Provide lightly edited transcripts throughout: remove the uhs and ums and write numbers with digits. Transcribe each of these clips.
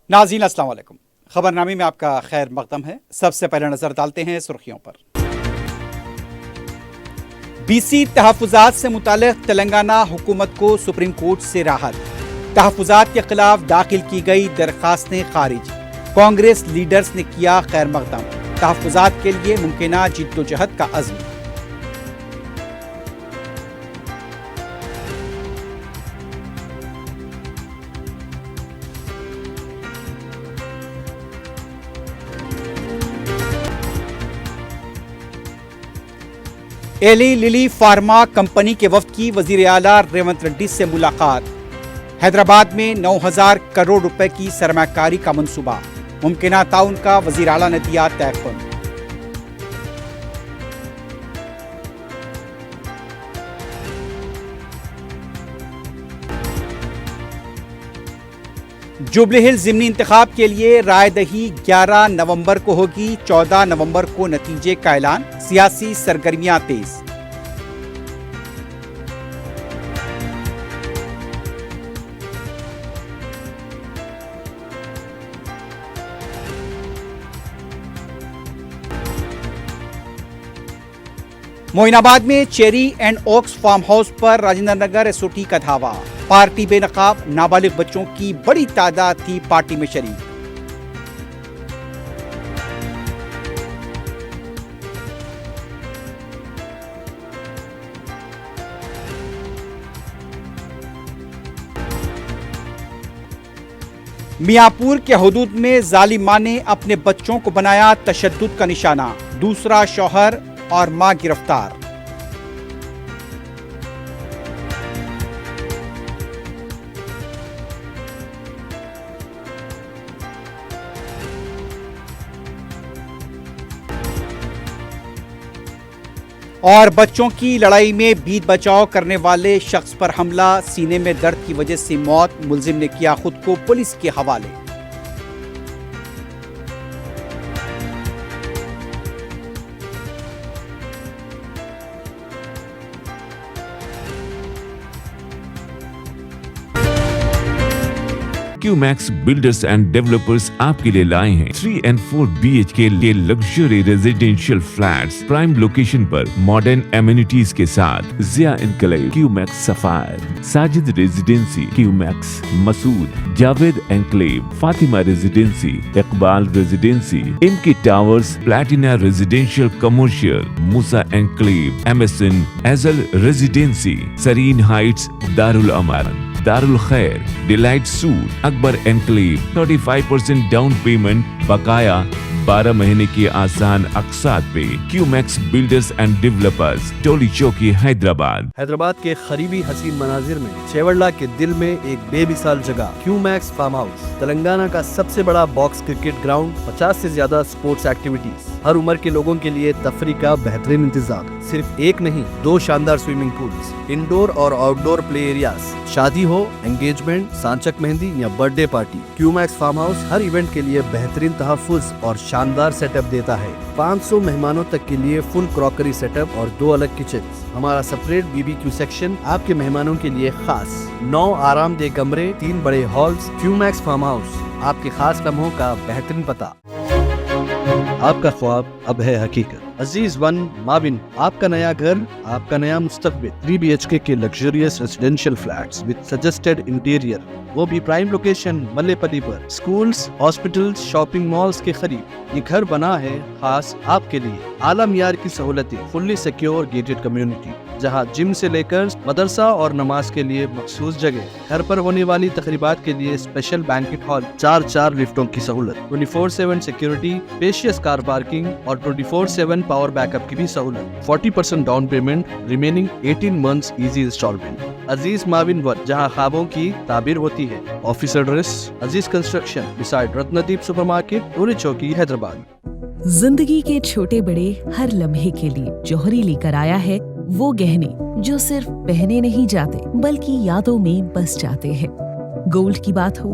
नाज़रीन अस्सलाम वालेकुम। खबरनामे में आपका खैर मकदम है। सबसे पहले नजर डालते हैं सुर्खियों पर। बीसी तहफ़्फ़ुज़ात से मुताल्लिक़ तेलंगाना हुकूमत को सुप्रीम कोर्ट से राहत। तहफ़्फ़ुज़ात के खिलाफ दाखिल की गई दरखास्तें खारिज। कांग्रेस लीडर्स ने किया खैर मकदम। तहफ़्फ़ुज़ात के लिए मुमकिना जिद्दोजहद का अज़्म। एली लिली फार्मा कंपनी के वफ्द की वजीर आला रेवंत रेड्डी से मुलाकात। हैदराबाद में 9,000 करोड़ रुपए की सरमाकारी का मंसूबा। मुमकिना ताउन का वजीर आला ने दिया तयक़ुन। जुबली हिल्स ज़िमनी इंतखाब के लिए रायदही 11 नवंबर को होगी। 14 नवंबर को नतीजे का ऐलान। सियासी सरगर्मियां तेज। मोइनाबाद में Cherry and Oaks farm house पर राजेंद्र नगर एसओटी का धावा। पार्टी बेनकाब नाबालिग बच्चों की बड़ी तादाद थी पार्टी में शरीक। मियाँपुर के हुदूद में जालिमा ने अपने बच्चों को बनाया तशद्दुद का निशाना। दूसरा शौहर और मां गिरफ्तार। और बच्चों की लड़ाई में बीत बचाव करने वाले शख्स पर हमला। सीने में दर्द की वजह से मौत। मुलजिम ने किया खुद को पुलिस के हवाले। क्यूमैक्स बिल्डर्स एंड डेवलपर्स आपके लिए लाए हैं 3 and 4 BHK के luxury residential flats prime location पर मॉडर्न एमिनिटीज के साथ। Zia Enclave, Qmax Sapphire, Sajid Residency, Qmax Masood, Javed Enclave, Fatima Residency, Iqbal Residency, इनकी Towers, Platina residential commercial, Musa Enclave, MSN एजल Residency, Sareen Heights, Darul Aman, Darul Khair, Delight Suite, Akbar Enclave, 35% down payment, बकाया 12 महीने की आसान अक़सात पे। Qmax Builders and Developers, Toli Chowki, Hyderabad. Hyderabad के करीबी हसीन मनाजिर में चेवड़ला के दिल में एक बेमिसाल जगह क्यूमैक्स फार्म हाउस। तेलंगाना का सबसे बड़ा बॉक्स क्रिकेट ग्राउंड, 50 से ज्यादा स्पोर्ट्स एक्टिविटीज, हर उम्र के लोगों के लिए तफरी का बेहतरीन इंतजाम। सिर्फ एक नहीं, 2 शानदार स्विमिंग पूल्स, इंडोर और आउटडोर प्ले एरियाज। शादी हो, एंगेजमेंट, सांचक मेहंदी या birthday party, Qmax farm house हर इवेंट के लिए बेहतरीन तहफ़्फ़ुज़ और शानदार सेटअप देता है। 500 मेहमानों तक के लिए फुल क्रॉकरी सेटअप और 2 अलग किचन। हमारा सेपरेट BBQ सेक्शन आपके मेहमानों के लिए खास। 9 आरामदेह कमरे, 3 बड़े हॉल्स। क्यूमैक्स फार्म हाउस, आपके खास लम्हों का बेहतरीन पता। आपका ख्वाब अब है हकीकत। अजीज वन माविन, आपका नया घर, आपका नया मुस्तकबिल। 3 BHK के luxurious residential flats with suggested interior, वो भी प्राइम लोकेशन मल्लेपल्ली पर। स्कूल्स, हॉस्पिटल्स, शॉपिंग मॉल्स के करीब ये घर बना है खास आपके लिए। आला मियार की सहूलतें, फुल्ली सिक्योर गेटेड कम्युनिटी, जहां जिम से लेकर मदरसा और नमाज के लिए मखसूस जगह। घर पर होने वाली तकरीबात के लिए स्पेशल बैंकेट हॉल, 4 लिफ्टों की सहूलत, 24/7 सिक्योरिटी, स्पेशियस कार पार्किंग और 24/7 पावर बैकअप की भी सहूलत। 40% down payment, remaining 18 months easy installment. Aziz माविन वन, जहां ख्वाबों की ताबीर होती है। Office address Aziz Construction beside Ratnadeep Supermarket, Toli Chowki, Hyderabad. जिंदगी के छोटे बड़े हर लम्हे के लिए जौहरी लेकर आया है वो गहने जो सिर्फ पहने नहीं जाते बल्कि यादों में बस जाते हैं। गोल्ड की बात हो,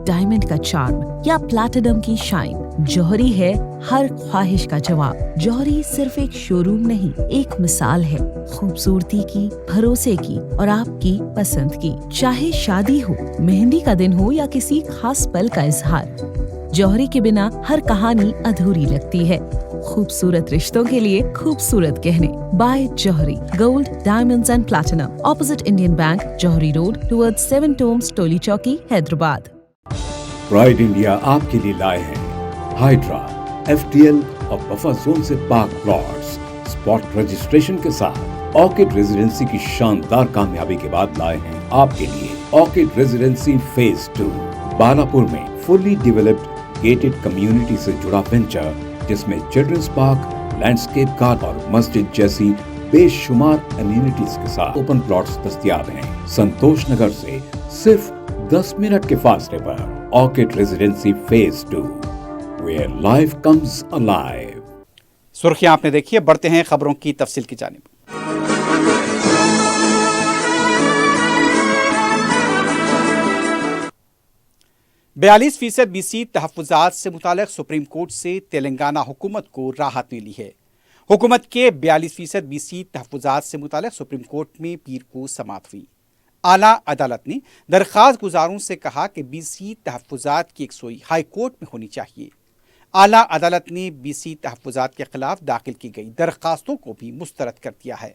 डायमंड का चार्म या प्लैटिनम की शाइन, जौहरी है हर ख्वाहिश का जवाब। जौहरी सिर्फ एक शोरूम नहीं, एक मिसाल है खूबसूरती की, भरोसे की और आपकी पसंद की। चाहे शादी हो, मेहंदी का दिन हो या किसी खास पल का इजहार, जौहरी के बिना हर कहानी अधूरी लगती है। खूबसूरत रिश्तों के लिए खूबसूरत गहने by Jauhari, gold, diamonds and platinum, opposite Indian Bank, Jauhari road, towards 7 Tombs, Toli Chowki, Hyderabad. Pride India आपके लिए लाए हैं हाइड्रा, FTL और बफर जोन से पाक प्लॉट्स स्पॉट रजिस्ट्रेशन के साथ। ऑर्किड रेजिडेंसी की शानदार कामयाबी के बाद लाए हैं आपके लिए ऑर्किड रेजिडेंसी फेज 2 बालापुर में फुल्ली डेवलप्ड गेटेड कम्युनिटी से जुड़ा वेंचर, जिसमें चिल्ड्रंस पार्क, लैंडस्केप गार्डन और मस्जिद जैसी बेशुमार एमिनिटीज के साथ ओपन प्लॉट्स दस्तयाब हैं। संतोष नगर से सिर्फ 10 मिनट के फासले पर Orchid Residency phase 2, where life comes alive. सुर्खियां आपने देखी है, बढ़ते हैं खबरों की तफसील की जानिब। बयालीस फीसद BC तहफ़्फ़ुज़ात से मुताल्लिक़ सुप्रीम कोर्ट से तेलंगाना हुकूमत को राहत मिली है। हुकूमत के 42% BC तहफ़्फ़ुज़ात से मुताल्लिक़ सुप्रीम कोर्ट में पीर को समाअत हुई। आला अदालत ने दरख्वास्त गुजारों से कहा कि BC तहफ़्फ़ुज़ात की यकसोई हाई कोर्ट में होनी चाहिए। आला अदालत ने BC तहफ़्फ़ुज़ात के खिलाफ दाखिल की गई दरख्वास्तों को भी मुस्तरद कर दिया है।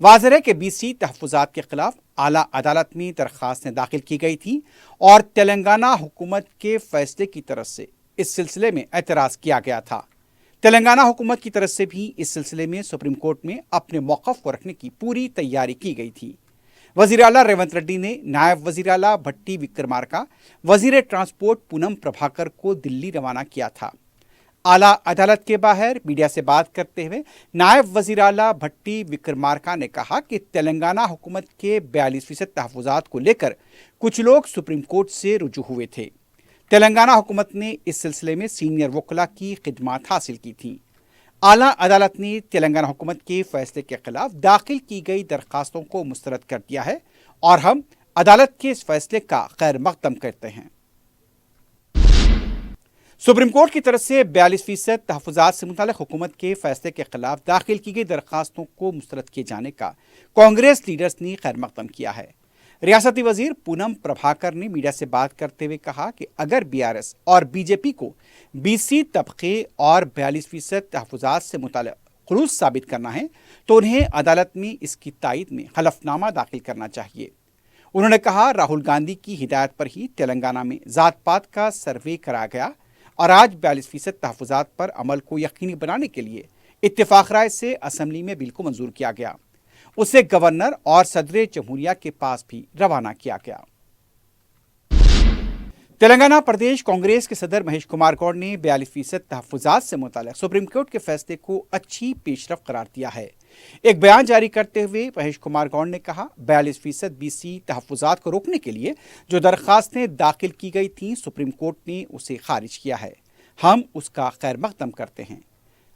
वाज़ेह है कि BC तहफ़्फ़ुज़ात के खिलाफ आला अदालत में दरख्वास्तें दाखिल की गई थी और तेलंगाना हुकूमत के फैसले की तरफ से इस सिलसिले में एतराज़ किया गया था। तेलंगाना हुकूमत की तरफ से भी इस सिलसिले में सुप्रीम कोर्ट में अपने मौक़िफ़ को रखने की पूरी तैयारी की गई थी। वज़ीर आला रेवंत रेड्डी ने नायब वज़ीर आला भट्टी विक्रमार्का, वज़ीर ट्रांसपोर्ट पूनम प्रभाकर को दिल्ली रवाना किया था। आला अदालत के बाहर मीडिया से बात करते हुए नायब वज़ीर आला भट्टी विक्रमार्का ने कहा कि तेलंगाना हुकूमत के 42% तहफ़्फ़ुज़ात को लेकर कुछ लोग सुप्रीम कोर्ट से रुजू हुए थे। तेलंगाना हुकूमत ने इस सिलसिले में सीनियर वकला की खिदमत हासिल की थी। आला अदालत ने तेलंगाना हुकूमत के फैसले के खिलाफ दाखिल की गई दरख्वास्तों को मुस्तरद कर दिया है और हम अदालत के इस फैसले का खैर मक़दम करते हैं। सुप्रीम कोर्ट की तरफ से 42% तहफ़्फ़ुज़ात से मुताल्लिक़ हुकूमत के फैसले के खिलाफ दाखिल की गई दरख्वास्तों को मुस्तरद किए जाने का कांग्रेस लीडर्स ने खैर मक़दम किया है। रियासती वज़ीर पूनम प्रभाकर ने मीडिया से बात करते हुए कहा कि अगर BRS और BJP को BC तबके और 42% तहफ़्फ़ुज़ात से मुताल्लिक़ खुलूस साबित करना है तो उन्हें अदालत में इसकी तायद में हलफनामा दाखिल करना चाहिए। उन्होंने कहा, राहुल गांधी की हिदायत पर ही तेलंगाना में ज़ात पात का सर्वे कराया गया और आज 42% तहफ़्फ़ुज़ात पर अमल को यकीनी बनाने के लिए इत्तेफ़ाक़ राय से असम्बली में बिल को मंजूर किया गया। उसे गवर्नर और सदर जमहूरिया के पास भी रवाना किया गया। तेलंगाना प्रदेश कांग्रेस के सदर महेश कुमार गौड़ ने 42% तहफ़्फ़ुज़ात से मुताल्लिक़ सुप्रीम कोर्ट के फैसले को अच्छी पेशरफ़्त करार दिया है। एक बयान जारी करते हुए महेश कुमार गौड़ ने कहा, 42% BC तहफ़्फ़ुज़ात को रोकने के लिए जो दरख्वास्तें दाखिल की गई थीं, सुप्रीम कोर्ट ने उसे खारिज किया है। हम उसका खैर मक़दम करते हैं।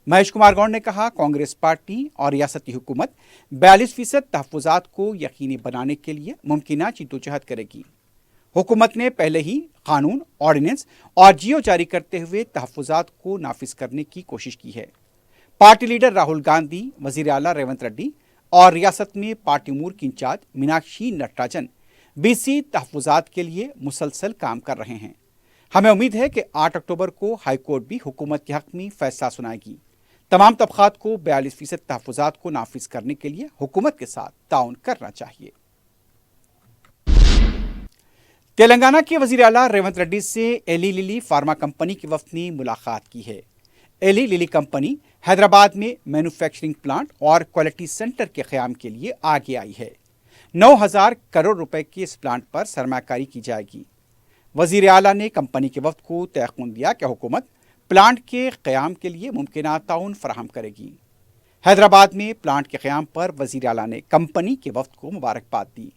महेश कुमार गौड़ ने कहा, कांग्रेस पार्टी और रियासती हुकूमत 42% तहफ़्फ़ुज़ात को यकीनी बनाने के लिए मुमकिना जद्दोजहद करेगी। हुकूमत ने पहले ही कानून, ऑर्डिनेंस और जियो जारी करते हुए तहफ़्फ़ुज़ात को नाफिज करने की कोशिश की है। पार्टी लीडर राहुल गांधी, वज़ीर आला रेवंत रेड्डी और रियासत में पार्टी अमूर की इंचार्ज मीनाक्षी नटराजन BC तहफ़्फ़ुज़ात के लिए मुसलसल काम कर रहे हैं। हमें उम्मीद है कि 8 अक्टूबर को हाई कोर्ट भी हुकूमत के हक़ में फैसला सुनाएगी। तमाम तबक़ात को 42% तहफ़्फ़ुज़ात को नाफिज करने के लिए हुकूमत के साथ ताउन करना चाहिए। तेलंगाना के वज़ीर आला रेवंत रेड्डी से एली लिली फार्मा कंपनी के वफ़द ने मुलाकात की है। एली लिली कंपनी हैदराबाद में मैन्युफैक्चरिंग प्लांट और क्वालिटी सेंटर के क़याम के लिए आगे आई है। 9,000 करोड़ रुपए के इस प्लांट पर सरमाकारी की जाएगी। वज़ीर आला ने कंपनी के वफ़द को तयक़ुन दिया कि हुकूमत प्लांट के क़याम के लिए मुमकिना ताउन फराहम करेगी। हैदराबाद में प्लांट के क़याम पर वज़ीर आला ने कंपनी के वफ़द को मुबारकबाद दी।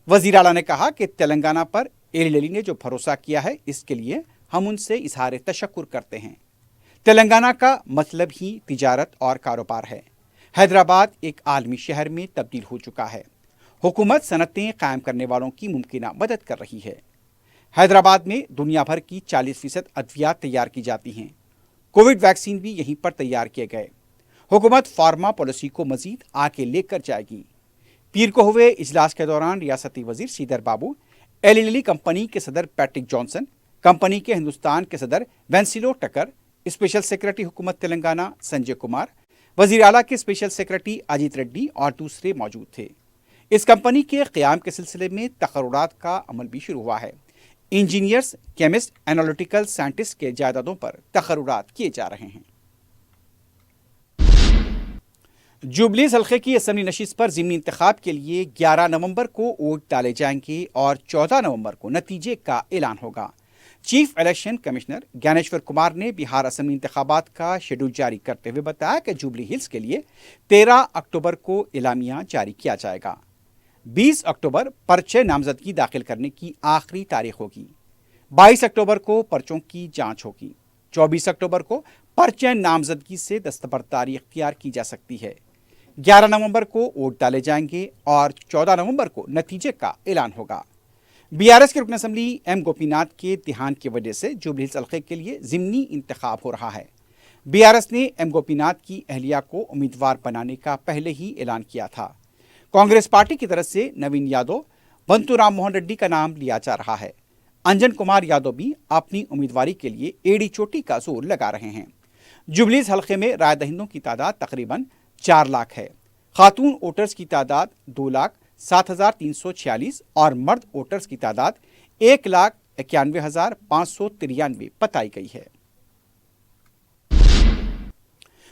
वज़ीर आला ने कहा कि तेलंगाना पर एली लिली ने जो भरोसा किया है, इसके लिए हम उनसे इज़हार तशक्कुर करते हैं। तेलंगाना का मतलब ही तिजारत और कारोबार है। हैदराबाद एक आलमी शहर में तब्दील हो चुका है। हुकूमत सनतें कायम करने वालों की मुमकिना मदद कर रही है। हैदराबाद में दुनिया भर की 40% अद्वियात तैयार की जाती हैं। कोविड वैक्सीन भी यहीं पर तैयार किए गए। हुकूमत फार्मा पॉलिसी को मजीद आगे लेकर जाएगी। पीर को हुए इजलास के दौरान रियासती वजीर श्रीधर बाबू, एली लिली कंपनी के सदर पैट्रिक जॉनसन, कंपनी के हिंदुस्तान के सदर वेंसिलो टकर, स्पेशल सेक्रेटरी हुकूमत तेलंगाना संजय कुमार, वजीर आला के स्पेशल सेक्रेटरी अजीत रेड्डी और दूसरे मौजूद थे। इस कंपनी के क़याम के सिलसिले में तकर्रुरात का अमल भी शुरू हुआ है। इंजीनियर्स, केमिस्ट, एनालिटिकल साइंटिस्ट के जायदादों पर तकर्रुरात किए जा रहे हैं। जुबलीस हल्के की असम्बली नशिस्त पर ज़िमनी इंतखाब के लिए 11 नवंबर को वोट डाले जाएंगे और 14 नवंबर को नतीजे का ऐलान होगा। Chief election commissioner Dnyaneshwar Kumar ने बिहार असम्बली इंतखाबात का शेड्यूल जारी करते हुए बताया कि जुबली हिल्स के लिए 13 अक्टूबर को एलामिया जारी किया जाएगा। 20 अक्टूबर पर्चे नामजदगी दाखिल करने की आखिरी तारीख होगी। 22 अक्टूबर को पर्चों की जांच होगी। 24 अक्टूबर को पर्चे नामजदगी से दस्तबरदारी इख्तियार की जा सकती है। 11 नवंबर को वोट डाले जाएंगे और 14 नवंबर को नतीजे का ऐलान होगा। बीआरएस के रुकन असम्बली एम गोपीनाथ के देहांत की वजह से जुबली हिल्स हल्के के लिए ज़िमनी इंतखाब हो रहा है। बीआरएस ने एम गोपीनाथ की अहलिया को उम्मीदवार बनाने का पहले ही ऐलान किया था। कांग्रेस पार्टी की तरफ से नवीन यादव, बंतु राम मोहन रेड्डी का नाम लिया जा रहा है। अंजन कुमार यादव भी अपनी उम्मीदवारी के लिए एड़ी चोटी का जोर लगा रहे हैं। जुबली हिल्स हल्के में राय दहिंदों की तादाद तकरीबन 4 लाख है। खातून वोटर्स की तादाद 2,07,346 और मर्द वोटर्स की तादाद 1,91,593 बताई गई है।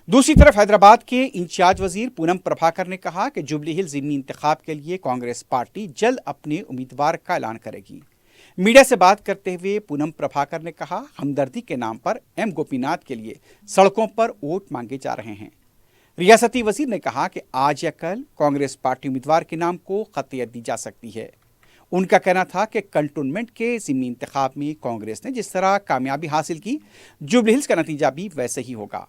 दूसरी तरफ हैदराबाद के इंचार्ज वजीर पूनम प्रभाकर ने कहा कि जुबली हिल्स ज़िमनी इंतखाब के लिए कांग्रेस पार्टी जल्द अपने उम्मीदवार का ऐलान करेगी। मीडिया से बात करते हुए पूनम प्रभाकर ने कहा, हमदर्दी के नाम पर एम गोपीनाथ के लिए सड़कों पर वोट मांगे जा रहे हैं। रियासती वजीर ने कहा कि आज या कल कांग्रेस पार्टी उम्मीदवार के नाम को खतियत दी जा सकती है। उनका कहना था कि कंटोनमेंट के ज़िमनी इंतखाब में कांग्रेस ने जिस तरह कामयाबी हासिल की, जुबली हिल्स का नतीजा भी वैसे ही होगा।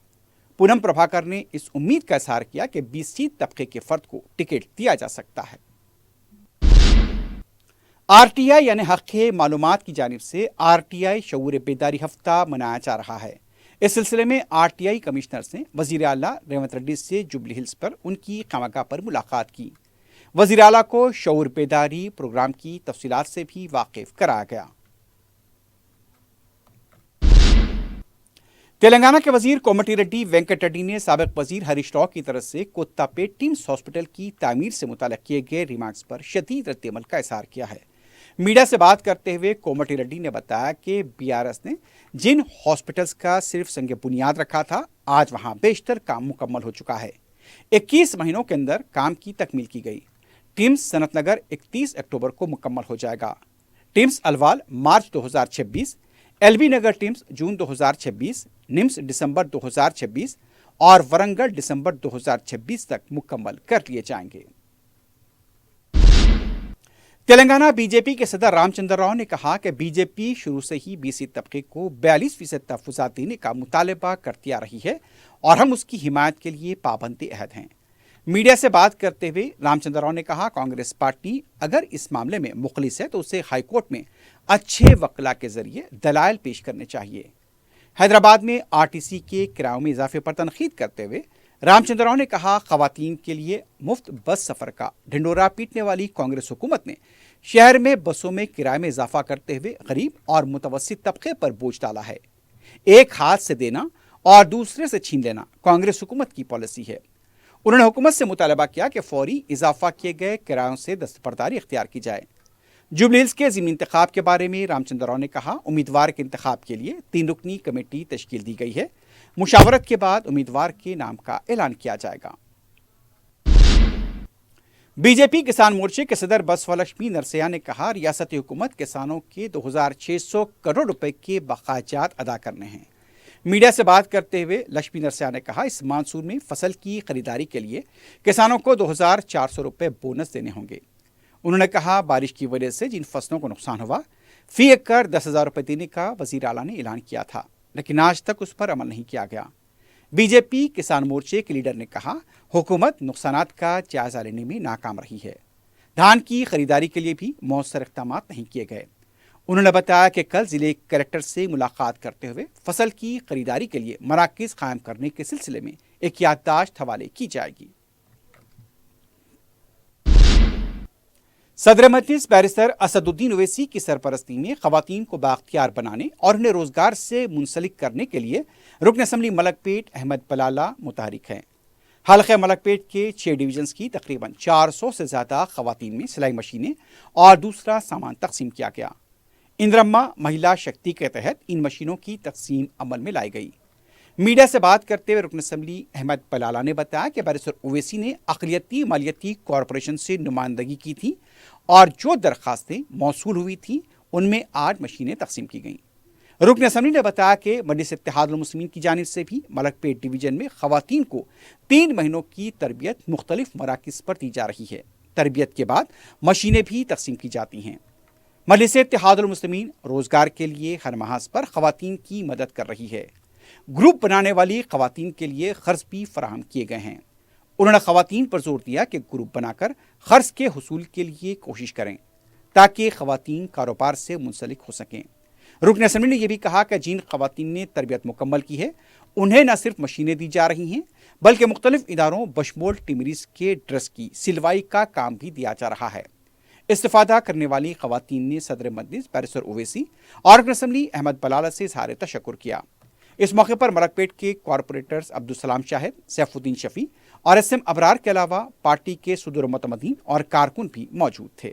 पूनम प्रभाकर ने इस उम्मीद का इजहार किया कि बीसी तबके के फर्द को टिकट दिया जा सकता है। आरटीआई यानी हक़ मालूमात की जानिब से आरटीआई शऊर बेदारी हफ्ता मनाया जा रहा है। इस सिलसिले में आरटीआई कमिश्नर्स ने वज़ीर आला रेवंत रेड्डी से जुबली हिल्स पर उनकी खामगाह पर मुलाकात की। वज़ीर आला को शऊर बेदारी प्रोग्राम की तफसीलात से भी वाकिफ कराया गया। तेलंगाना के वजीर कोमटी रेड्डी वेंकट रेड्डी ने साबिक वजीर हरीश राव की तरफ से कोत्तापेट टिम्स हॉस्पिटल की तामीर से मुताल्लिक़ किए गए रिमार्क्स पर शदीद रद्द-ए-अमल का इज़हार किया है। मीडिया से बात करते हुए कोमटी रेड्डी ने बताया कि बीआरएस ने जिन हॉस्पिटल्स का सिर्फ संग बुनियाद रखा था, आज वहां बेशतर काम मुकम्मल हो चुका है। 21 महीनों के अंदर काम की तकमील की गई। टिम्स सनत नगर 31 अक्टूबर को मुकम्मल हो जाएगा। टिम्स अलवाल मार्च 2026, एलबी नगर टिम्स जून 2026, निम्स दिसंबर 2026 और वरंगल दिसंबर 2026 तक मुकम्मल कर लिए जाएंगे। तेलंगाना बीजेपी के सदर रामचंद्र राव ने कहा कि बीजेपी शुरू से ही बीसी तबके को 42% तहफ़्फ़ुज़ात देने का मुतालबा करती आ रही है और हम उसकी हिमायत के लिए पाबंद अहद हैं। मीडिया से बात करते हुए रामचंद्र राव ने कहा, कांग्रेस पार्टी अगर इस मामले में मुखलिस है तो उसे हाईकोर्ट में अच्छे वकला के जरिए दलाइल पेश करने चाहिए। हैदराबाद में आरटीसी के किरायों में इजाफे पर तनकीद करते हुए रामचंद्र राव ने कहा, खवातीन के लिए मुफ्त बस सफ़र का ढिंडोरा पीटने वाली कांग्रेस हुकूमत ने शहर में बसों में किराए में इजाफा करते हुए गरीब और मुतवस्सित तबके पर बोझ डाला है। एक हाथ से देना और दूसरे से छीन लेना कांग्रेस हुकूमत की पॉलिसी है। उन्होंने हुकूमत से मुतालबा किया कि फौरी इजाफा किए गए किरायों से दस्तबरदारी इख्तियार की जाए। जुबली हिल्स के ज़िमनी इंतखाब के बारे में रामचंद्र राव ने कहा, उम्मीदवार के इंतखाब के लिए 3 रुकनी कमेटी तश्कील दी गई है। मुशावरत के बाद उम्मीदवार के नाम का ऐलान किया जाएगा। बीजेपी किसान मोर्चे के सदर बसवलक्ष्मी नरसैया ने कहा, रियासती हुकूमत किसानों के 2600 करोड़ रुपए के बकायात अदा करने हैं। मीडिया से बात करते हुए लक्ष्मी नरसैया ने कहा, इस मानसून में फसल की खरीदारी के लिए किसानों को 2400 रुपए बोनस देने होंगे। उन्होंने कहा, बारिश की वजह से जिन फसलों को नुकसान हुआ, फी एकड़ 10,000 रुपये देने का वज़ीर आला ने ऐलान किया था, लेकिन आज तक उस पर अमल नहीं किया गया। बीजेपी किसान मोर्चे के लीडर ने कहा, हुकूमत नुकसानात का जायजा लेने में नाकाम रही है। धान की खरीदारी के लिए भी मौसर इक़दामात नहीं किए गए। उन्होंने बताया कि कल जिले कलेक्टर से मुलाकात करते हुए फसल की खरीदारी के लिए मराकज़ कायम करने के सिलसिले में एक याददाश्त हवाले की जाएगी। सदर मजलिस बैरिस्टर असदुद्दीन ओवैसी की सरपरस्ती में खवातीन को बाख्तियार बनाने और उन्हें रोजगार से मुंसलिक करने के लिए रुकन असम्बली मलकपेट अहमद पलाला मुतहरिक हैं। हल्के मलकपेट के 6 डिवीजन्स की तकरीबन 400 से ज़्यादा खवातीन में सिलाई मशीनें और दूसरा सामान तकसीम किया गया। इंदिरम्मा महिला शक्ति के तहत इन मशीनों की तकसीम अमल में लाई गई। मीडिया से बात करते हुए रुकन असम्बली अहमद पलाला ने बताया कि बैरिस्टर ओवैसी ने अक़लियती मालियती कॉरपोरेशन से नुमाइंदगी की थी और जो दरख्वास्तें मौसूल हुई थी उनमें 8 मशीनें तकसीम की गईं। रुकन असम्बली ने बताया कि मजलिस इत्तेहादुल मुस्लिमीन की जानिब से भी मलकपेट डिवीजन में खवातीन को 3 महीनों की तरबियत मुख्तलिफ मराकिज़ पर दी जा रही है। तरबियत के बाद मशीनें भी तकसीम की जाती हैं। मजलिस इत्तेहादुल मुस्लिमीन रोजगार के लिए हर महाज पर खवातीन की मदद कर रही है। ग्रुप बनाने वाली खवातीन के लिए खर्च भी फराहम किए गए हैं। उन्होंने खवातीन पर जोर दिया कि ग्रुप बनाकर खर्च के हुसूल के लिए कोशिश करें ताकि खवातीन कारोबार से मुंसलिक हो सकें। रुकन असम्बली ने यह भी कहा कि जिन खवातीन ने तरबियत मुकम्मल की है उन्हें न सिर्फ मशीनें दी जा रही हैं बल्कि मुख्तलिफ इदारों बशमोल टिमरीज के ड्रेस की सिलवाई का काम भी दिया जा रहा है। इस्तिफादा करने वाली खवातीन ने सदर मजलिस बैरिस्टर ओवैसी और रुकन असम्बली अहमद पलाला से इज़हार तशक्कुर किया। इस मौके पर मलकपेट के कॉरपोरेटर्स अब्दुल सलाम शाहिद, सैफुद्दीन शफी और SM अबरार के अलावा पार्टी के सुदूर मुतमदीन और कारकुन भी मौजूद थे।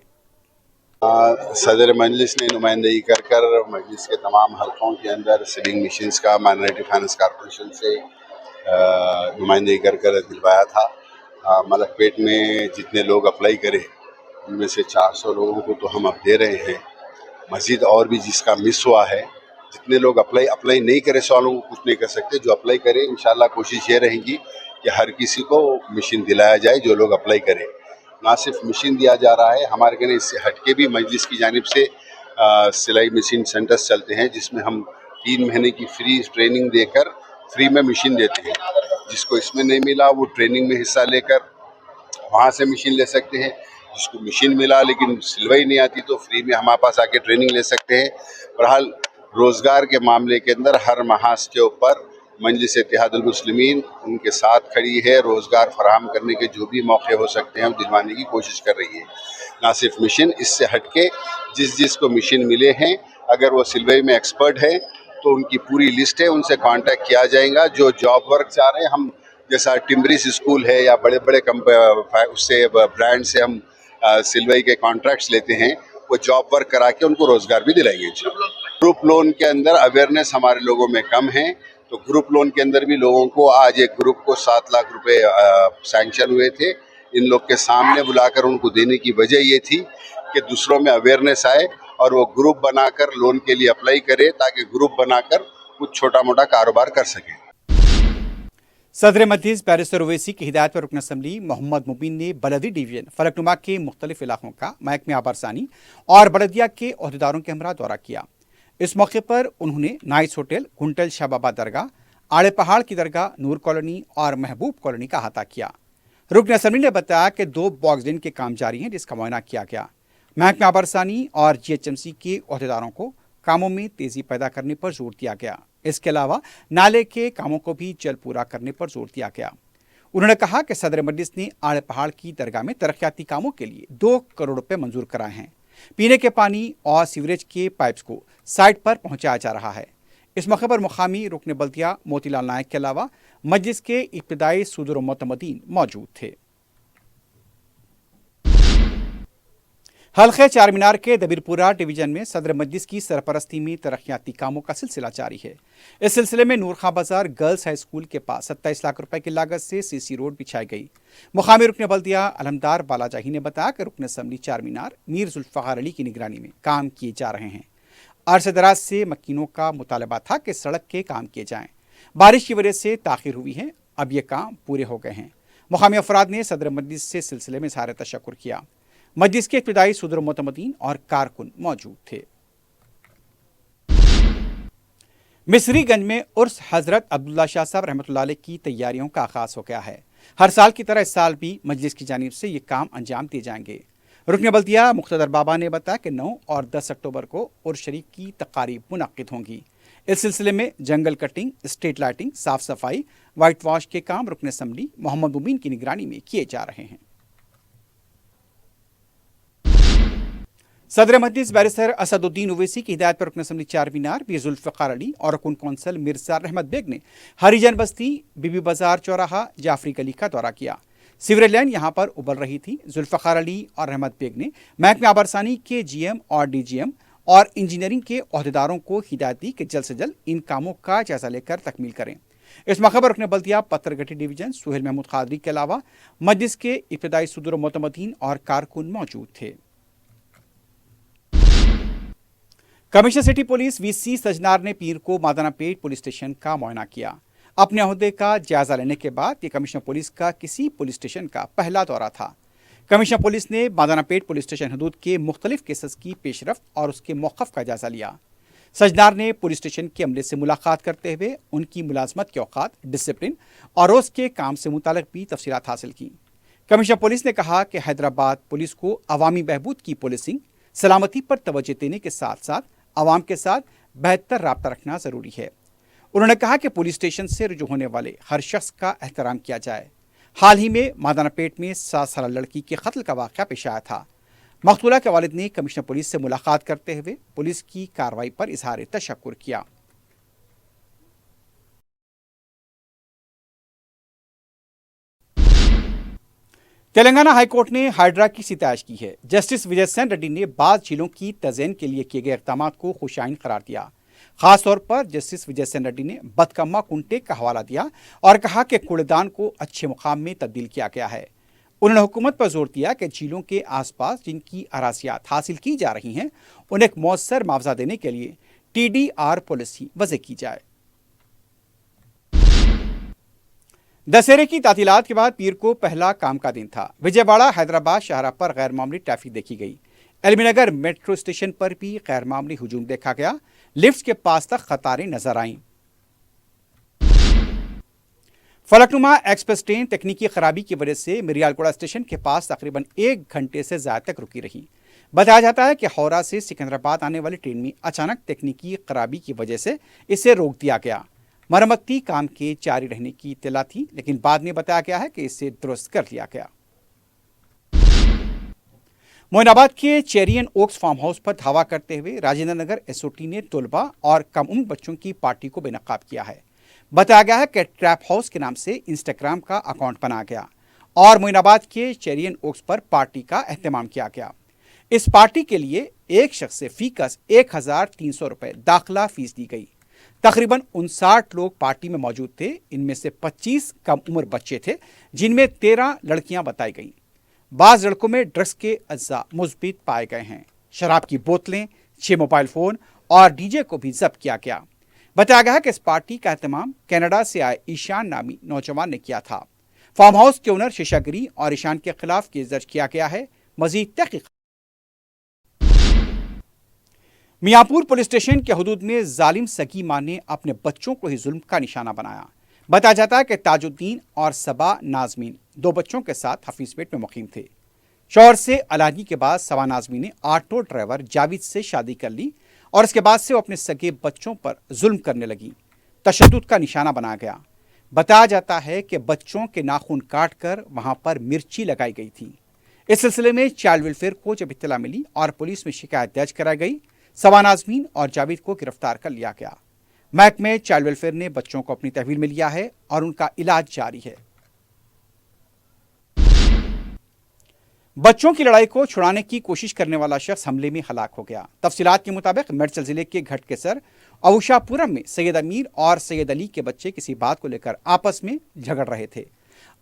सदर मजलिस ने नुमाइंदगी कर मजलिस के तमाम हलकों के अंदर सीलिंग मशीन्स का माइनॉरिटी फाइनेंस कॉरपोरेशन से नुमाइंदगी कर दिलवाया था। मलकपेट में जितने लोग अप्लाई करे उनमें से 400 लोगों को तो हम अब दे रहे हैं। मज़ीद और भी जिसका मिस हुआ है, जितने लोग अप्लाई नहीं करे सौ लोगों को कुछ नहीं कर सकते। जो अप्लाई करे इंशाल्लाह कोशिश ये रहेगी कि हर किसी को मशीन दिलाया जाए जो लोग अप्लाई करें। ना सिर्फ मशीन दिया जा रहा है, हमारे कहने इससे हटके भी मजलिस की जानिब से सिलाई मशीन सेंटर्स चलते हैं जिसमें हम 3 महीने की फ्री ट्रेनिंग देकर फ्री में मशीन देते हैं। जिसको इसमें नहीं मिला वो ट्रेनिंग में हिस्सा लेकर वहाँ से मशीन ले सकते हैं। जिसको मशीन मिला लेकिन सिलवाई नहीं आती तो फ्री में हमारे पास आके ट्रेनिंग ले सकते हैं। बहरहाल रोज़गार के मामले के अंदर हर महाज के ऊपर मजलिस इत्तेहादुल मुस्लिमीन उनके साथ खड़ी है। रोज़गार फराहम करने के जो भी मौके हो सकते हैं वो दिलवाने की कोशिश कर रही है। ना सिर्फ मशीन, इससे हटके जिसको मशीन मिले हैं अगर वो सिलवाई में एक्सपर्ट है तो उनकी पूरी लिस्ट है, उनसे कांटेक्ट किया जाएगा। जो जॉब वर्क चाह रहे हैं, हम जैसा टिम्बरिस स्कूल है या बड़े बड़े उससे ब्रांड से हम सिलवाई के कॉन्ट्रैक्ट्स लेते हैं, वो जॉब वर्क करा के उनको रोज़गार भी दिलाएंगे। ग्रुप लोन के अंदर अवेयरनेस हमारे लोगों में कम है, तो ग्रुप लोन के अंदर भी लोगों को आज एक ग्रुप को 7 लाख रुपए सैंक्शन हुए थे। इन लोग के सामने बुलाकर उनको देने की वजह ये थी कि दूसरों में अवेयरनेस आए और वो ग्रुप बनाकर लोन के लिए अप्लाई करे ताकि ग्रुप बनाकर कुछ छोटा मोटा कारोबार कर सके। सदर मजलिस बैरिस्टर ओवैसी की हिदायत पर रुकन असम्बली मोहम्मद मुबीन ने बलदी डिवीजन फलकनुमा के मुख्तलिफ इलाकों का महकमे आबरसानी और बलदिया के अहदेदारों के हमरा दौरा किया। इस मौके पर उन्होंने नाइस होटल, घुंटल शाह बाबा दरगाह, आड़े पहाड़ की दरगाह, नूर कॉलोनी और महबूब कॉलोनी का अहाता किया। रुकन असम्बली ने बताया कि 2 बॉक्स ड्रेन के काम जारी हैं जिसका मुआयना किया गया। महकमा आबरसानी और GHMC के अहदेदारों को कामों में तेज़ी पैदा करने पर जोर दिया गया। इसके अलावा नाले के कामों को भी जल्द पूरा करने पर जोर दिया गया। उन्होंने कहा कि सदर मजलिस ने आड़े पहाड़ की दरगाह में तरक्याती कामों के लिए 2 करोड़ रुपए मंजूर कराए हैं। पीने के पानी और सीवरेज के पाइप्स को साइट पर पहुंचाया जा रहा है। इस मौके पर मुकामी रुकन बल्दिया मोतीलाल नायक के अलावा मजलिस के इब्तिदाई सुदूर मुतमदीन मौजूद थे। हल्के चार मीनार के दबीरपुरा डिवीजन में सदर मजलिस की सरपरस्ती में तरक्याती कामों का सिलसिला जारी है। इस सिलसिले में नूर खां बाजार गर्ल्स हाई स्कूल के पास 27 लाख रुपए की लागत से CC रोड बिछाई गई। मुकामी रुकन बल्दिया अलमदार बालाजाही ने बताया कि रुकन असम्बली चार मीनार मीर जुल्फ़ाकार अली की निगरानी में काम किए जा रहे हैं। अरसे दराज से मकीनों का मुतालबा था कि सड़क के काम किए जाएं। बारिश की वजह से ताख़ीर हुई है, अब ये काम पूरे हो गए हैं। मुकामी अफराद ने सदर मजलिस से सिलसिले में इज़हार तशक्कुर किया। मजलिस के इब्तिदाई सुदूर मुतमदीन और कारकुन मौजूद थे। मिसरीगंज में उर्स हजरत अब्दुल्ला शाह साहब रहमतुल्लाह अलैह की तैयारियों का आगाज हो गया है। हर साल की तरह इस साल भी मजलिस की जानिब से ये काम अंजाम दिए जाएंगे। रुकन बल्दिया मुख्तदर बाबा ने बताया कि 9 और 10 अक्टूबर को उर्स शरीफ की तकारीब मुनक्किद होंगी। इस सिलसिले में जंगल कटिंग, स्ट्रीट लाइटिंग, साफ सफाई, वाइट वॉश के काम रुकन असम्बली मोहम्मद मुबीन की निगरानी में किए जा रहे हैं। सदर मजलिस बैरिस्टर असदुद्दीन ओवैसी की हिदायत पर रुकन असम्बली चार मीनार भी जुल्फ़िकार अली और रुकन कौंसल मिर्ज़ा रहमत बेग ने हरिजन बस्ती, बीबी बाजार चौराहा, जाफरी गली का दौरा किया। सीवरेज लाइन यहां पर उबल रही थी। जुल्फ़िकार अली और रहमत बेग ने महकमा आबरसानी के GM और DGM और इंजीनियरिंग के ओहदेदारों को हिदायत दी कि जल्द से जल्द इन कामों का जायजा लेकर तकमील करें। इस मौके पर रुकन बल्दिया पत्थरगट्टी डिवीजन सुहेल महमूद खादरी के अलावा मजलिस के इब्तदाई सदर मोतमदीन और कारकुन मौजूद थे। Commissioner city police VC Sajjanar ने पीर को मादाना पेट पुलिस स्टेशन का मुआयना किया। अपने अहदे का जायजा लेने के बाद ये कमिश्नर पुलिस का किसी पुलिस स्टेशन का पहला दौरा था। कमिश्नर पुलिस ने मादाना पेट पुलिस स्टेशन हदूद के मुख्तलिफ केसेस की पेशरफ्त और उसके मौक़िफ़ का जायजा लिया। सजनार ने पुलिस स्टेशन के अमले से मुलाकात करते हुए उनकी मुलाजमत के औकात, डिसिप्लिन और रोज़ के काम से मुतालिक भी तफसीलात हासिल की। कमिश्नर पुलिस ने कहा कि हैदराबाद पुलिस को अवामी बहबूद की पुलिसिंग, सलामती पर तवज्जो देने के साथ साथ आवाम के साथ बेहतर राब्ता रखना ज़रूरी है। उन्होंने कहा कि पुलिस स्टेशन से रुजू होने वाले हर शख्स का एहतराम किया जाए। हाल ही में मादाना पेट में 7 साल लड़की के कत्ल का वाक़या पेश आया था। मकतूला के वालिद ने कमिश्नर पुलिस से मुलाकात करते हुए पुलिस की कार्रवाई पर इजहार तशक्कुर किया। तेलंगाना हाईकोर्ट ने हाइड्रा की सिताइश की है। जस्टिस विजय सेन रेड्डी ने बाद झीलों की तज़यीन के लिए किए गए इक़दाम को खुशाइन करार दिया। खास तौर पर जस्टिस विजय सेन रेड्डी ने बदकम्मा कुंटे का हवाला दिया और कहा कि कूड़ेदान को अच्छे मुकाम में तब्दील किया गया है। उन्होंने हुकूमत पर जोर दिया कि झीलों के आसपास जिनकी अराजियात हासिल की जा रही हैं उन्हें एक मौसर मुआवजा देने के लिए TDR पॉलिसी वज़े की जाए। दशहरे की तातीलात के बाद पीर को पहला काम का दिन था। विजयवाड़ा हैदराबाद शाहराह पर गैर मामूली ट्रैफिक देखी गई। एलबीनगर मेट्रो स्टेशन पर भी गैर मामूली हुजूम देखा गया। लिफ्ट के पास तक कतारें नजर आईं। फलकनुमा एक्सप्रेस ट्रेन तकनीकी खराबी की वजह से मिरियालगोड़ा स्टेशन के पास तकरीबन 1 घंटे से ज्यादा तक रुकी रही। बताया जाता है कि हौरा से सिकंदराबाद आने वाली ट्रेन में अचानक तकनीकी खराबी की वजह से इसे रोक दिया गया। मरम्मती काम के जारी रहने की इत्तला थी, लेकिन बाद में बताया गया है कि इसे दुरुस्त कर लिया गया। मोइनाबाद के चेरियन ओक्स फार्म हाउस पर धावा करते हुए राजेंद्र नगर SOT ने तलबा और कम उम्र बच्चों की पार्टी को बेनकाब किया है। बताया गया है कि ट्रैप हाउस के नाम से इंस्टाग्राम का अकाउंट बनाया गया और मोइनाबाद के चेरियन ओक्स पर पार्टी का एहतमाम किया गया। इस पार्टी के लिए एक शख्स से फीकस 1300 रुपये दाखिला फीस दी गई। तकरीबन 59 लोग पार्टी में मौजूद थे। इनमें से 25 कम उम्र बच्चे थे, जिनमें 13 लड़कियां बताई गईं। बाज़ लड़कों में ड्रग्स के अज्जा मुस्बित पाए गए हैं। शराब की बोतलें, 6 मोबाइल फ़ोन और DJ को भी जब्त किया गया। बताया गया है कि इस पार्टी का एहतमाम कनाडा से आए ईशान नामी नौजवान ने किया था। फार्म हाउस के ओनर शेषागिरी और ईशान के खिलाफ केस दर्ज किया गया है। मजीद तहकीक। मियाँपुर पुलिस स्टेशन के हदूद में जालिम सगी मां ने अपने बच्चों को ही जुल्म का निशाना बनाया। बताया जाता है कि ताजुद्दीन और सबा नाजमीन 2 बच्चों के साथ हफीजपेट में मुकीम थे। शौहर से अलहदगी के बाद सबा नाजमीन ने ऑटो ड्राइवर जावेद से शादी कर ली और इसके बाद से वो अपने सगे बच्चों पर जुल्म करने लगी। तशद्दुद का निशाना बनाया गया। बताया जाता है कि बच्चों के नाखून काट कर वहां पर मिर्ची लगाई गई थी। इस सिलसिले में चाइल्ड वेलफेयर को जब इत्तला मिली और पुलिस में शिकायत दर्ज कराई गई, सबा नाजमीन और जावेद को गिरफ्तार कर लिया गया। महकमे चाइल्ड वेलफेयर ने बच्चों को अपनी तहवील में लिया है और उनका इलाज जारी है। बच्चों की लड़ाई को छुड़ाने की कोशिश करने वाला शख्स हमले में हलाक हो गया। तफसीलात के मुताबिक मेडचल जिले के घटकेसर अवुशापुरम में सैयद अमीर और सैयद अली के बच्चे किसी बात को लेकर आपस में झगड़ रहे थे।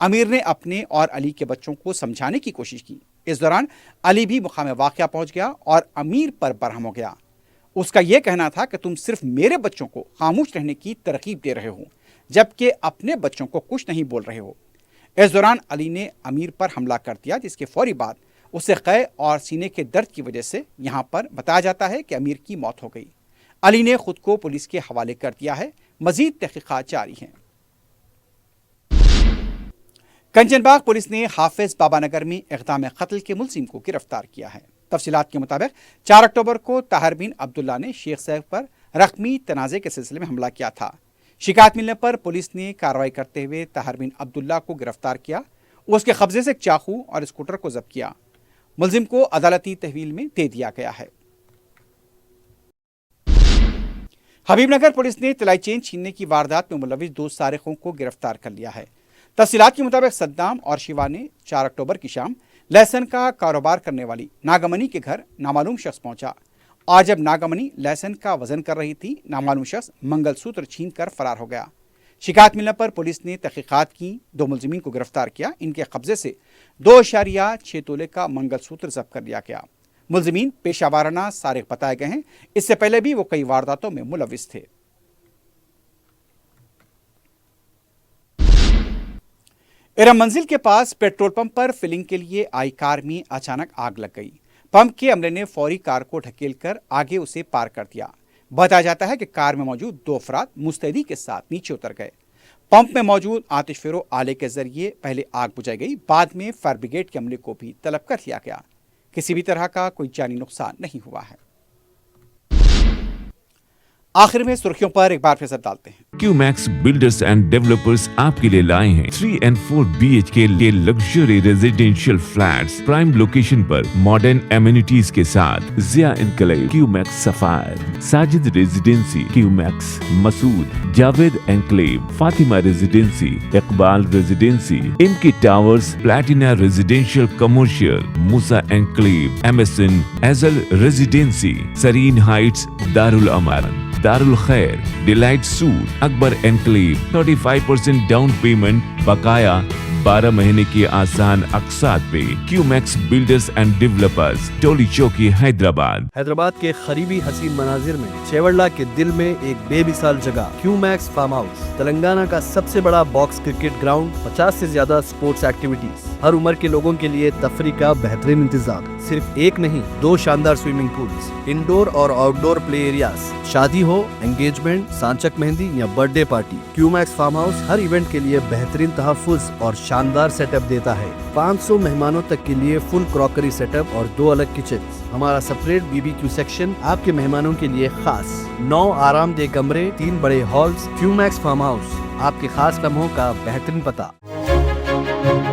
अमीर ने अपने और अली के बच्चों को समझाने की कोशिश की। इस दौरान अली भी मुकाम वाक़या पहुंच गया और अमीर पर बरहम हो गया। उसका यह कहना था कि तुम सिर्फ मेरे बच्चों को खामोश रहने की तरकीब दे रहे हो, जबकि अपने बच्चों को कुछ नहीं बोल रहे हो। इस दौरान अली ने अमीर पर हमला कर दिया, जिसके फौरी बाद उसे क़ै और सीने के दर्द की वजह से यहाँ पर बताया जाता है कि अमीर की मौत हो गई। अली ने खुद को पुलिस के हवाले कर दिया है। मजीद तहकीकात जारी हैं। कंचनबाग पुलिस ने हाफिज बाबानगर में इक़दाम कत्ल के मुलजिम को गिरफ्तार किया है। तफसीलात के मुताबिक 4 अक्टूबर को ताहिर बिन अब्दुल्ला ने शेख साहब पर रकमी तनाज़े के सिलसिले में हमला किया था। शिकायत मिलने पर पुलिस ने कार्रवाई करते हुए ताहिर बिन अब्दुल्ला को गिरफ्तार किया। उसके कब्जे से एक चाकू और स्कूटर को जब्त किया। मुलजिम को अदालती तहवील में दे दिया गया है। हबीबनगर पुलिस ने तलाई चेन छीनने की वारदात में मुलविस 2 सारिकों को गिरफ्तार कर लिया है। तफसीलात के मुताबिक सद्दाम और शिवा ने 4 अक्टूबर की शाम लहसन का कारोबार करने वाली नागमनी के घर नामालूम शख्स पहुंचा। आज जब नागमनी लहसन का वजन कर रही थी, नामालूम शख्स मंगलसूत्र छीन कर फरार हो गया। शिकायत मिलने पर पुलिस ने तहकीकात की, 2 मुलजिमीन को गिरफ्तार किया। इनके कब्जे से 2.6 तोले का मंगलसूत्र जब्त कर लिया गया। मुलजिमीन पेशा वाराना सारिक बताए गए हैं। इससे पहले भी वो कई वारदातों में मुलविस थे। इरम मंजिल के पास पेट्रोल पंप पर फिलिंग के लिए आई कार में अचानक आग लग गई। पंप के अमले ने फौरी कार को ढकेलकर आगे उसे पार कर दिया। बताया जाता है कि कार में मौजूद 2 अफराद मुस्तैदी के साथ नीचे उतर गए। पंप में मौजूद आतिशफेरो आले के जरिए पहले आग बुझाई गई, बाद में फायर ब्रिगेड के अमले को भी तलब कर लिया गया। किसी भी तरह का कोई जानी नुकसान नहीं हुआ है। आखिर में सुर्खियों पर एक बार फिर नजर डालते हैं। क्यूमैक्स बिल्डर्स एंड डेवलपर्स आपके लिए लाए हैं 3 and 4 BHK के luxury residential flats prime location पर मॉडर्न एमिनिटीज के साथ Zia Enclave, Qmax Sapphire, Sajid Residency, Qmax Masood, Javed Enclave, Fatima Residency, Iqbal Residency, इनकी Towers, Platina residential commercial, Musa Enclave, MSN एजल Residency, Sareen Heights, Darul Aman, Darul Khair, Delight Suite, Akbar Enclave, 35% down payment, बकाया 12 महीने की आसान अकसात पे। Qmax Builders and Developers, Toli Chowki, Hyderabad. Hyderabad के करीबी हसीन मनाजिर में छेवड़ला के दिल में एक बेमिसाल जगह क्यूमैक्स फार्म हाउस, तेलंगाना का सबसे बड़ा बॉक्स क्रिकेट ग्राउंड, 50 से ज्यादा स्पोर्ट्स एक्टिविटीज, हर उम्र के लोगों के लिए तफरी का बेहतरीन इंतजाम। सिर्फ एक नहीं, 2 शानदार स्विमिंग पूल्स, इंडोर और आउटडोर प्ले एरियाज, शादी हो, एंगेजमेंट, सांचक मेहंदी या birthday party, Qmax farm house हर इवेंट के लिए बेहतरीन तहफ्फुज़ और शानदार सेटअप देता है। 500 मेहमानों तक के लिए फुल क्रॉकरी सेटअप और 2 अलग किचन। हमारा सेपरेट BBQ सेक्शन आपके मेहमानों के लिए खास। 9 आरामदेह कमरे, 3 बड़े हॉल्स। क्यूमैक्स फार्म हाउस, आपके खास लम्हों का बेहतरीन पता।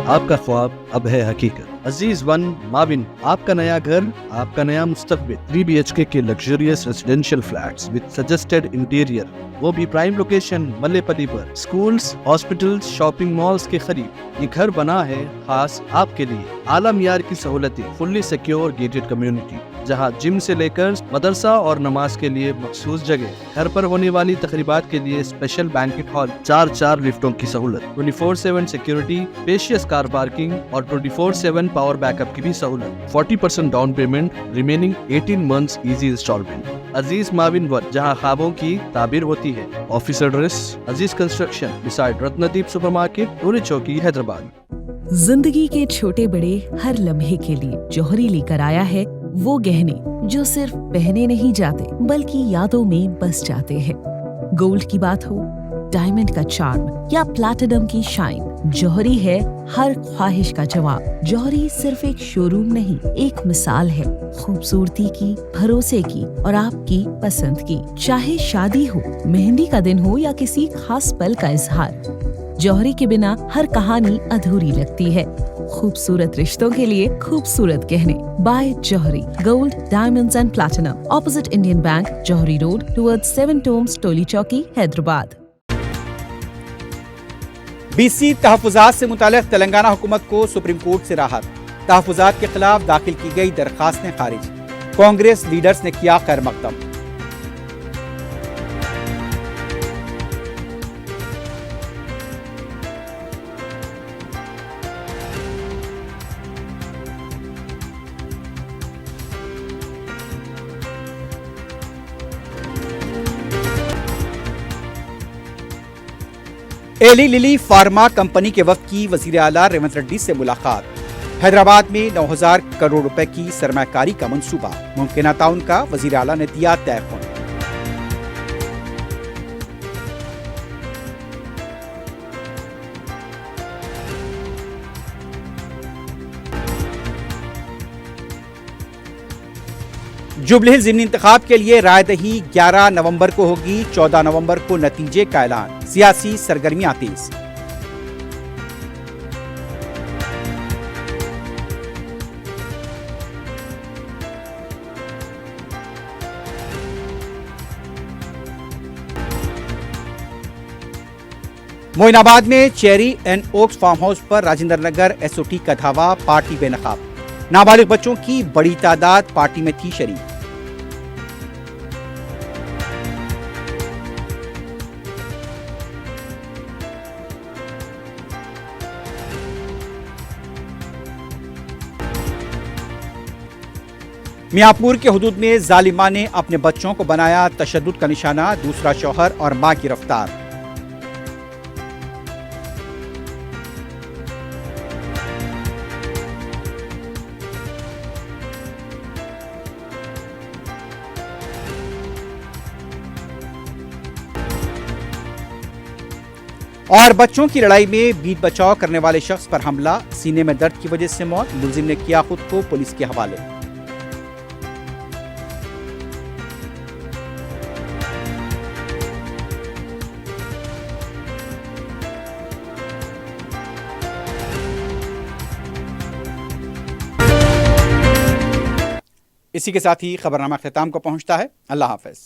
आपका ख्वाब अब है हकीकत। अजीज वन माविन, आपका नया घर, आपका नया मुस्तकबिल। 3 BHK के luxurious residential flats with suggested interior, वो भी प्राइम लोकेशन मल्लेपल्ली पर। स्कूल्स, हॉस्पिटल्स, शॉपिंग मॉल्स के करीब ये घर बना है खास आपके लिए। आला मियार की सहूलतें, फुल्ली सिक्योर गेटेड कम्युनिटी, जहां जिम से लेकर मदरसा और नमाज के लिए मखसूस जगह। घर पर होने वाली तकरीबात के लिए स्पेशल बैंकेट हॉल, 4 लिफ्टों की सहूलत, 24/7 सिक्योरिटी, स्पेशियस कार पार्किंग और 24/7 पावर बैकअप की भी सहूलत। 40% down payment, remaining 18 months easy installment. Aziz माविन वन, जहां ख्वाबों की ताबीर होती है। Office address Aziz Construction beside Ratnadeep Supermarket, Toli Chowki, Hyderabad. जिंदगी के छोटे बड़े हर लम्हे के लिए जौहरी लेकर आया है वो गहने जो सिर्फ पहने नहीं जाते बल्कि यादों में बस जाते हैं। गोल्ड की बात हो, डायमंड का चार्म या प्लैटिनम की शाइन, जौहरी है हर ख्वाहिश का जवाब। जौहरी सिर्फ एक शोरूम नहीं, एक मिसाल है खूबसूरती की, भरोसे की और आपकी पसंद की। चाहे शादी हो, मेहंदी का दिन हो या किसी खास पल का इजहार, जौहरी के बिना हर कहानी अधूरी लगती है। खूबसूरत रिश्तों के लिए खूबसूरत गहने by Jauhari. Gold, diamonds and platinum, opposite Indian Bank, Jauhari road, towards 7 Tombs, Toli Chowki, Hyderabad. BC तहफ़्फ़ुज़ात से मुताल्लिक़ तेलंगाना हुकूमत को सुप्रीम कोर्ट से राहत। तहफ़्फ़ुज़ात के खिलाफ दाखिल की गई दरखास्तें खारिज। कांग्रेस लीडर्स ने किया खैर मकदम। एली लिली फार्मा कंपनी के वफ्द की वज़ीर आला रेवंत रेड्डी से मुलाकात। हैदराबाद में 9,000 करोड़ रुपए की सरमाकारी का मंसूबा, मुमकिन ताउन का वज़ीर आला ने दिया तयक़ुन। जुबली हिल्स ज़िमनी इंतखाब के लिए राय दही 11 नवंबर को होगी। 14 नवंबर को नतीजे का ऐलान। सियासी सरगर्मियां तेज। मोइनाबाद में Cherry and Oaks farm house पर राजेंद्र नगर एसओटी का धावा, पार्टी बेनकाब। नाबालिग बच्चों की बड़ी तादाद पार्टी में थी शरीक। मियाँपुर के हुदूद में जालिमा ने अपने बच्चों को बनाया तशद्दुद का निशाना। दूसरा शौहर और मां गिरफ्तार। और बच्चों की लड़ाई में बीट बचाव करने वाले शख्स पर हमला, सीने में दर्द की वजह से मौत। मुलजिम ने किया खुद को पुलिस के हवाले। इसी के साथ ही खबरनामा अख्ताम को पहुंचता है। अल्लाह हाफिज।